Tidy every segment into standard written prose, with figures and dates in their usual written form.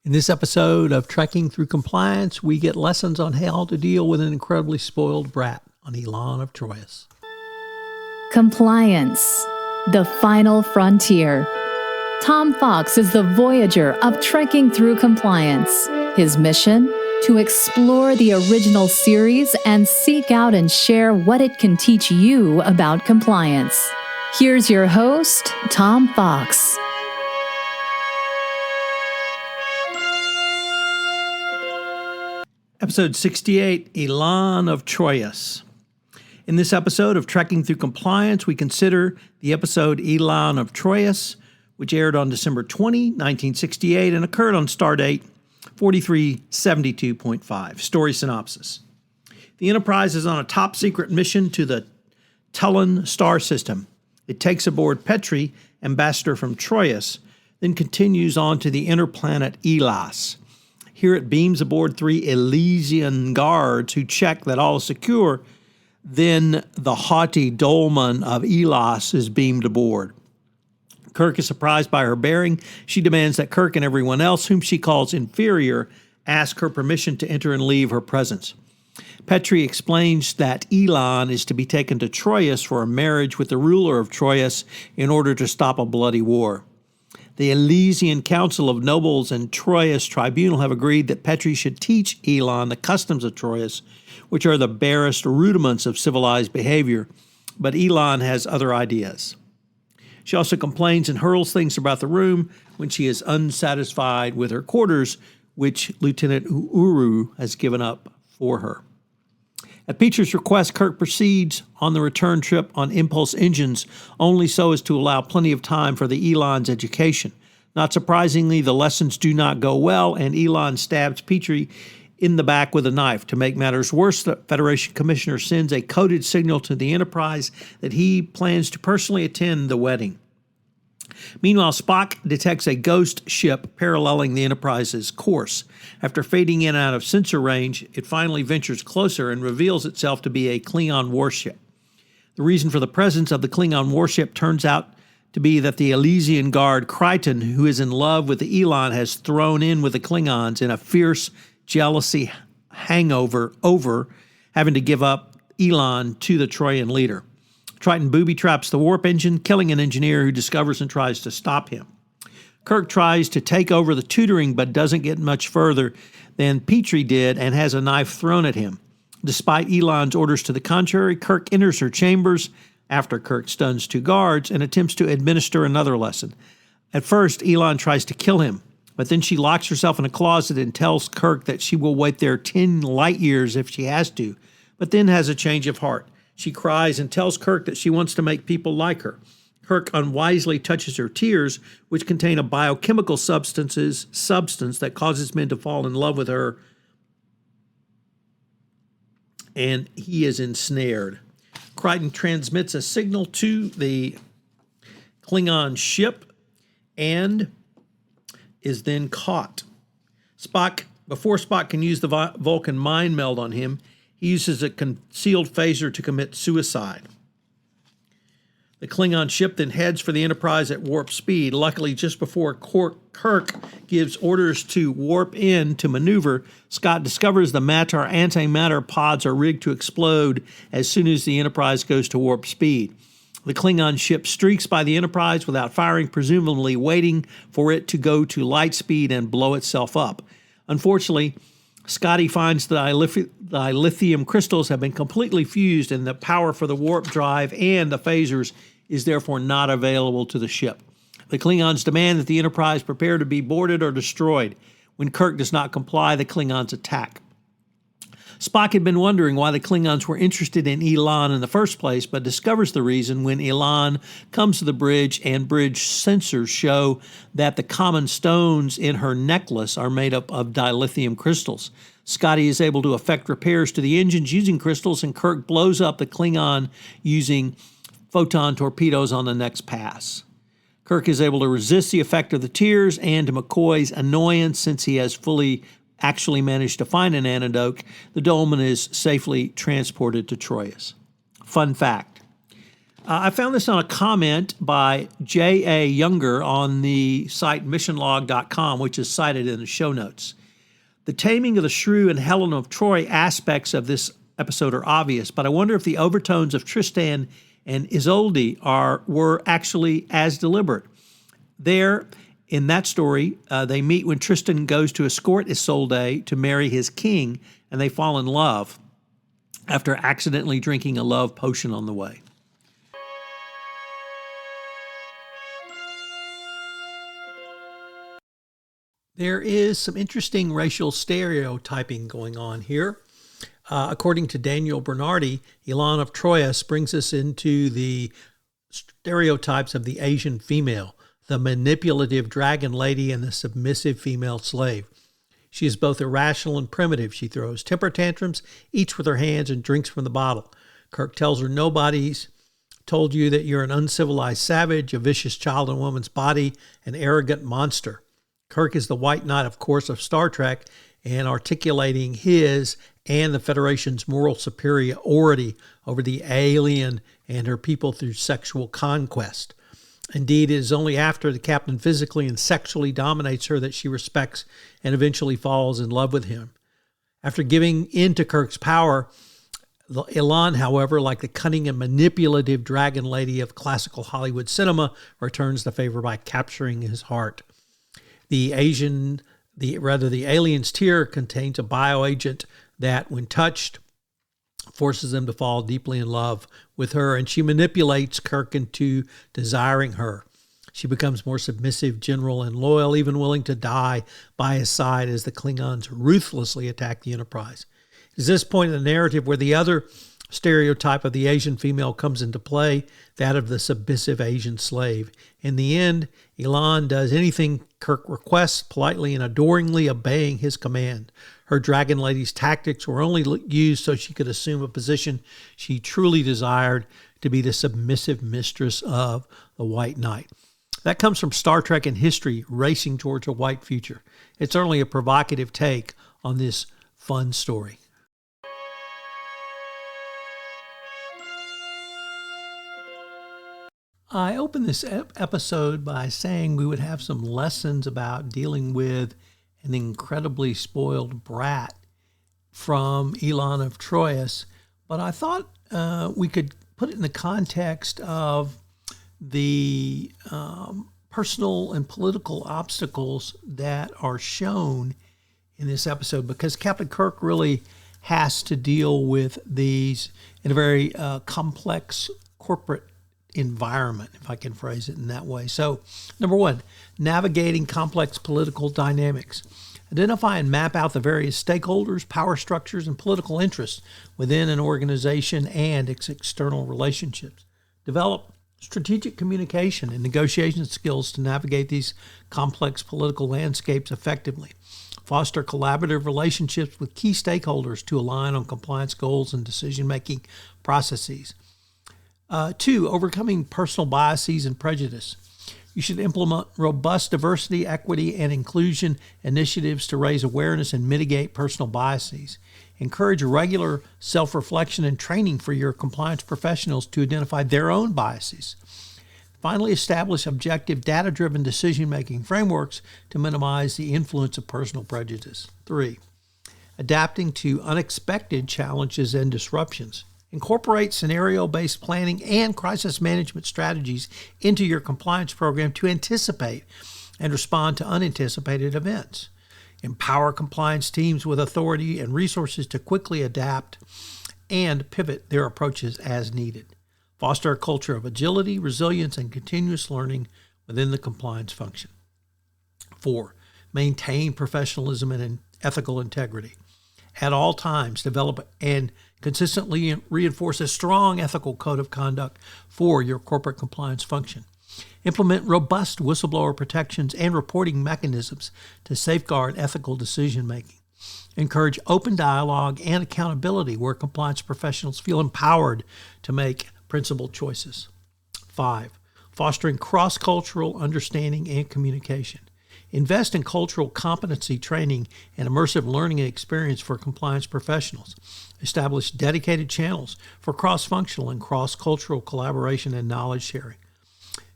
In this episode of Trekking Through Compliance, we get lessons on how to deal with an incredibly spoiled brat on Elaan of Troyius. Compliance, the final frontier. Tom Fox is the voyager of Trekking Through Compliance. His mission? To explore the original series and seek out and share what it can teach you about compliance. Here's your host, Tom Fox. Episode 68, Elaan of Troyius. In this episode of Trekking Through Compliance, we consider the episode Elaan of Troyius, which aired on December 20, 1968, and occurred on stardate 4372.5. Story synopsis. The Enterprise is on a top-secret mission to the Tullan star system. It takes aboard Petri, ambassador from Troyius, then continues on to the inner planet Elas. Here it beams aboard 3 Elysian guards who check that all is secure. Then the haughty dolman of Elas is beamed aboard. Kirk is surprised by her bearing. She demands that Kirk and everyone else, whom she calls inferior, ask her permission to enter and leave her presence. Petri explains that Elaan is to be taken to Troyius for a marriage with the ruler of Troyius in order to stop a bloody war. The Elysian Council of Nobles and Troyius Tribunal have agreed that Petri should teach Elaan the customs of Troyius, which are the barest rudiments of civilized behavior, but Elaan has other ideas. She also complains and hurls things about the room when she is unsatisfied with her quarters, which Lieutenant Uru has given up for her. At Petri's request, Kirk proceeds on the return trip on impulse engines, only so as to allow plenty of time for the Elaan's education. Not surprisingly, the lessons do not go well, and Elaan stabs Petri in the back with a knife. To make matters worse, the Federation Commissioner sends a coded signal to the Enterprise that he plans to personally attend the wedding. Meanwhile, Spock detects a ghost ship paralleling the Enterprise's course. After fading in and out of sensor range, it finally ventures closer and reveals itself to be a Klingon warship. The reason for the presence of the Klingon warship turns out to be that the Elysian guard Crichton, who is in love with the Elaan, has thrown in with the Klingons in a fierce jealousy hangover over having to give up Elaan to the Troyan leader. Triton booby traps the warp engine, killing an engineer who discovers and tries to stop him. Kirk tries to take over the tutoring but doesn't get much further than Petri did and has a knife thrown at him. Despite Elaan's orders to the contrary, Kirk enters her chambers after Kirk stuns 2 guards and attempts to administer another lesson. At first, Elaan tries to kill him, but then she locks herself in a closet and tells Kirk that she will wait there 10 light years if she has to, but then has a change of heart. She cries and tells Kirk that she wants to make people like her. Kirk unwisely touches her tears, which contain a biochemical substance that causes men to fall in love with her, and he is ensnared. Crichton transmits a signal to the Klingon ship and is then caught. Before Spock can use the Vulcan mind meld on him, he uses a concealed phaser to commit suicide. The Klingon ship then heads for the Enterprise at warp speed. Luckily, just before Kirk gives orders to warp in to maneuver, Scott discovers the antimatter pods are rigged to explode as soon as the Enterprise goes to warp speed. The Klingon ship streaks by the Enterprise without firing, presumably waiting for it to go to light speed and blow itself up. Unfortunately, Scotty finds the dilithium crystals have been completely fused and the power for the warp drive and the phasers is therefore not available to the ship. The Klingons demand that the Enterprise prepare to be boarded or destroyed. When Kirk does not comply, the Klingons attack. Spock had been wondering why the Klingons were interested in Elaan in the first place, but discovers the reason when Elaan comes to the bridge and bridge sensors show that the common stones in her necklace are made up of dilithium crystals. Scotty is able to effect repairs to the engines using crystals, and Kirk blows up the Klingon using photon torpedoes on the next pass. Kirk is able to resist the effect of the tears and to McCoy's annoyance since he has actually managed to find an antidote. The dolman is safely transported to Troyius. Fun fact, I found this on a comment by J.A. Younger on the site missionlog.com, which is cited in the show notes. The taming of the shrew and Elaan of Troy aspects of this episode are obvious, but I wonder if the overtones of Tristan and Isolde were actually as deliberate. There, in that story, they meet when Tristan goes to escort Isolde to marry his king, and they fall in love after accidentally drinking a love potion on the way. There is some interesting racial stereotyping going on here. According to Daniel Bernardi, Elaan of Troyius brings us into the stereotypes of the Asian female, the manipulative dragon lady and the submissive female slave. She is both irrational and primitive. She throws temper tantrums, eats with her hands, and drinks from the bottle. Kirk tells her, "Nobody's told you that you're an uncivilized savage, a vicious child in a woman's body, an arrogant monster." Kirk is the White Knight, of course, of Star Trek, and articulating his and the Federation's moral superiority over the alien and her people through sexual conquest. Indeed, it is only after the captain physically and sexually dominates her that she respects and eventually falls in love with him. After giving in to Kirk's power, Elaan, however, like the cunning and manipulative dragon lady of classical Hollywood cinema, returns the favor by capturing his heart. The alien's tear contains a bioagent that, when touched, forces them to fall deeply in love with her, and she manipulates Kirk into desiring her. She becomes more submissive, general, and loyal, even willing to die by his side as the Klingons ruthlessly attack the Enterprise. It is this point in the narrative where the other stereotype of the Asian female comes into play, that of the submissive Asian slave. In the end, Elaan does anything Kirk requests, politely and adoringly obeying his command. Her dragon lady's tactics were only used so she could assume a position she truly desired, to be the submissive mistress of the White Knight. That comes from Star Trek and history racing towards a white future. It's certainly a provocative take on this fun story. I opened this episode by saying we would have some lessons about dealing with an incredibly spoiled brat from Elaan of Troyius, but I thought we could put it in the context of the personal and political obstacles that are shown in this episode, because Captain Kirk really has to deal with these in a very complex corporate environment, if I can phrase it in that way. So, number one, navigating complex political dynamics. Identify and map out the various stakeholders, power structures, and political interests within an organization and its external relationships. Develop strategic communication and negotiation skills to navigate these complex political landscapes effectively. Foster collaborative relationships with key stakeholders to align on compliance goals and decision-making processes. 2, overcoming personal biases and prejudice. You should implement robust diversity, equity, and inclusion initiatives to raise awareness and mitigate personal biases. Encourage regular self-reflection and training for your compliance professionals to identify their own biases. Finally, establish objective, data-driven decision-making frameworks to minimize the influence of personal prejudice. 3, adapting to unexpected challenges and disruptions. Incorporate scenario-based planning and crisis management strategies into your compliance program to anticipate and respond to unanticipated events. Empower compliance teams with authority and resources to quickly adapt and pivot their approaches as needed. Foster a culture of agility, resilience, and continuous learning within the compliance function. 4, maintain professionalism and ethical integrity. At all times, develop and consistently reinforce a strong ethical code of conduct for your corporate compliance function. Implement robust whistleblower protections and reporting mechanisms to safeguard ethical decision-making. Encourage open dialogue and accountability where compliance professionals feel empowered to make principled choices. 5, fostering cross-cultural understanding and communication. Invest in cultural competency training and immersive learning experience for compliance professionals. Establish dedicated channels for cross-functional and cross-cultural collaboration and knowledge sharing.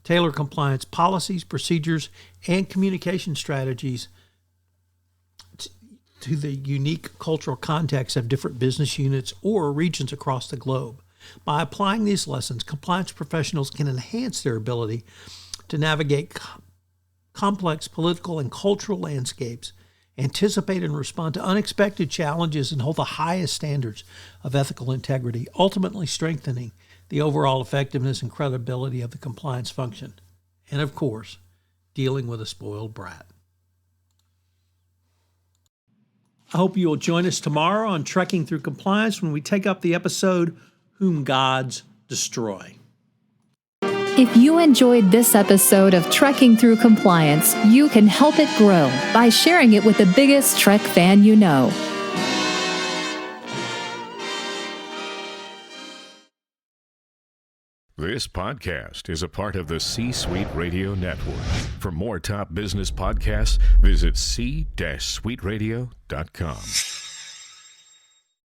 Tailor compliance policies, procedures, and communication strategies to the unique cultural context of different business units or regions across the globe. By applying these lessons, compliance professionals can enhance their ability to navigate complex political and cultural landscapes, anticipate and respond to unexpected challenges, and hold the highest standards of ethical integrity, ultimately strengthening the overall effectiveness and credibility of the compliance function. And of course, dealing with a spoiled brat. I hope you will join us tomorrow on Trekking Through Compliance when we take up the episode, Whom Gods Destroy. If you enjoyed this episode of Trekking Through Compliance, you can help it grow by sharing it with the biggest Trek fan you know. This podcast is a part of the C-Suite Radio Network. For more top business podcasts, visit c-suiteradio.com.